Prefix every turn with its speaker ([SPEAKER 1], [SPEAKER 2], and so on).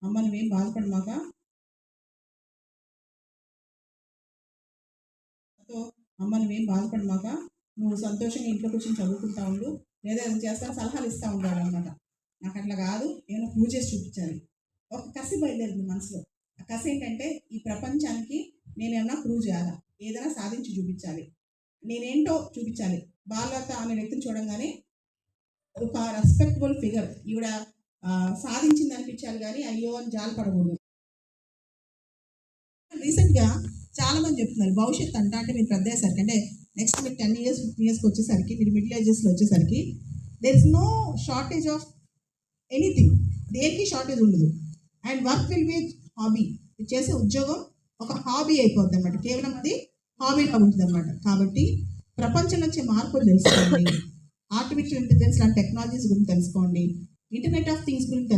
[SPEAKER 1] అమ్మ నువ్వేం బాధపడమాక, సో అమ్మ నువ్వేం బాధపడమాక, నువ్వు సంతోషంగా ఇంట్లో కూర్చొని చదువుకుంటా ఉండు, లేదా ఏదైనా చేస్తాను సలహాలు ఇస్తూ ఉండాలి అనమాట. నాకు అట్లా కాదు, ఏమైనా ప్రూవ్ చేసి చూపించాలి. ఒక కసి బయలుదేరింది మనసులో. ఆ కసి ఏంటంటే ఈ ప్రపంచానికి నేనేమన్నా ప్రూవ్ చేయాలా, ఏదైనా సాధించి చూపించాలి, నేనేంటో చూపించాలి. బాలలత అనే వ్యక్తిని చూడంగానే ఒక రెస్పెక్టబుల్ ఫిగర్ ఈవిడ సాధించింది అనిపించాలి కానీ అయ్యో అని జాలిపడకూడదు. రీసెంట్గా చాలా మంది చెప్తున్నారు భవిష్యత్తు అంటే మీరు పెద్ద అయ్యేసరికి, అంటే నెక్స్ట్ మీరు 10 years 15 yearsకి వచ్చేసరికి, మీరు మిడిల్ ఏజెస్లో వచ్చేసరికి there is no shortage of anything, దేనికి షార్టేజ్ ఉండదు. And work will be hobby, చేసే ఉద్యోగం ఒక హాబీ అయిపోద్ది అనమాట, కేవలం అది హాబీగా ఉంటుంది అనమాట. కాబట్టి ప్రపంచంలో వచ్చే మార్పులు తెలుసుకోండి, ఆర్టిఫిషియల్ ఇంటెలిజెన్స్ లాంటి టెక్నాలజీస్ గురించి తెలుసుకోండి, ఇంటర్నెట్ ఆఫ్ థింగ్స్ గురించి